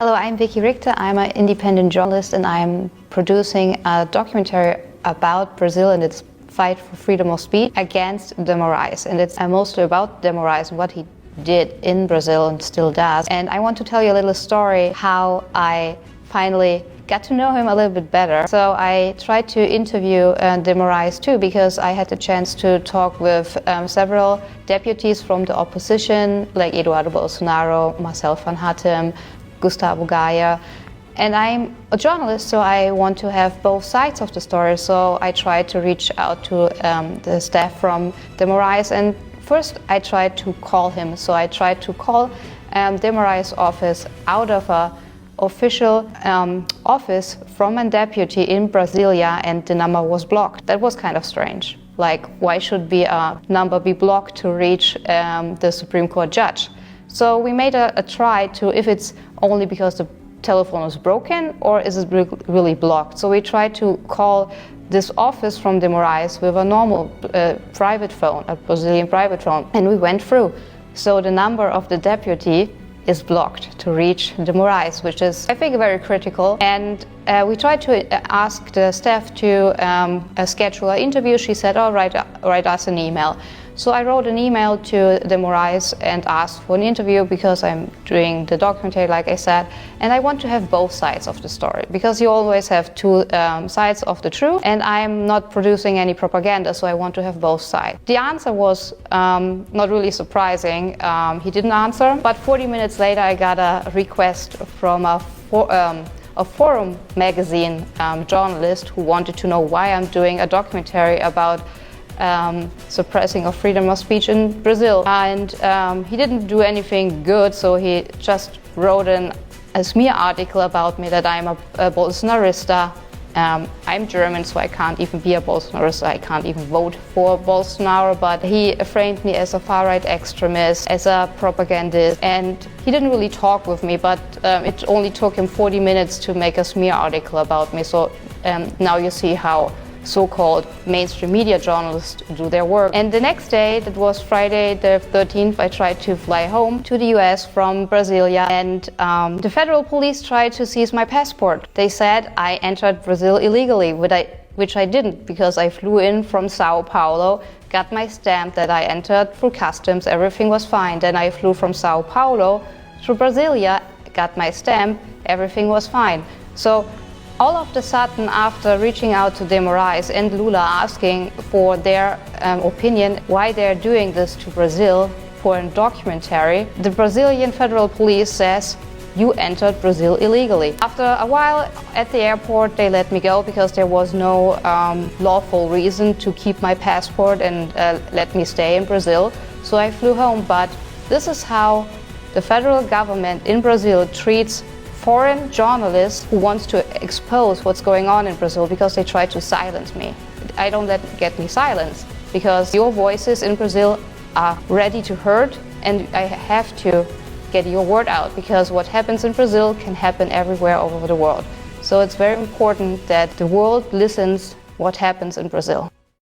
Hello, I'm Vicky Richter. I'm an independent journalist and I'm producing a documentary about Brazil and its fight for freedom of speech against de Moraes. And it's mostly about de Moraes and what he did in Brazil and still does. And I want to tell you a little story how I finally got to know him a little bit better. So I tried to interview de Moraes too, because I had the chance to talk with several deputies from the opposition, like Eduardo Bolsonaro, Marcel van Hattem, Gustavo Gaia. And I'm a journalist, so I want to have both sides of the story. So I tried to reach out to the staff from de Moraes, and first I tried to call him. So I tried to call de Moraes' office out of a official office from a deputy in Brasilia, and the number was blocked. That was kind of strange. Like, why should a number be blocked to reach the Supreme Court judge? So we made a try to, if it's only because the telephone was broken or is it really blocked. So we tried to call this office from de Moraes with a normal private phone, a Brazilian private phone, and we went through. So the number of the deputy is blocked to reach de Moraes, which is, I think, very critical. And we tried to ask the staff to schedule an interview. She said, "Oh, write us an email." So I wrote an email to de Moraes and asked for an interview because I'm doing the documentary, like I said, and I want to have both sides of the story, because you always have two sides of the truth, and I'm not producing any propaganda, so I want to have both sides. The answer was not really surprising. He didn't answer, but 40 minutes later I got a request from a Fórum magazine journalist who wanted to know why I'm doing a documentary about suppressing of freedom of speech in Brazil. And he didn't do anything good, so he just wrote a smear article about me that I'm a Bolsonarista. I'm German, so I can't even be a Bolsonarista. I can't even vote for Bolsonaro, but he framed me as a far-right extremist, as a propagandist, and he didn't really talk with me, but it only took him 40 minutes to make a smear article about me. So now you see how so-called mainstream media journalists do their work. And the next day, that was Friday the 13th, I tried to fly home to the US from Brasilia, and the federal police tried to seize my passport. They said I entered Brazil illegally, which I didn't, because I flew in from Sao Paulo, got my stamp that I entered through customs, everything was fine. Then I flew from Sao Paulo to Brasilia, got my stamp, everything was fine. So all of a sudden, after reaching out to de Moraes and Lula asking for their opinion why they're doing this to Brazil for a documentary, the Brazilian federal police says, "You entered Brazil illegally." After a while at the airport, they let me go because there was no lawful reason to keep my passport and let me stay in Brazil. So I flew home. But this is how the federal government in Brazil treats foreign journalists who wants to expose what's going on in Brazil, because they try to silence me. I don't let it get me silenced, because your voices in Brazil are ready to hurt, and I have to get your word out, because what happens in Brazil can happen everywhere all over the world. So it's very important that the world listens what happens in Brazil.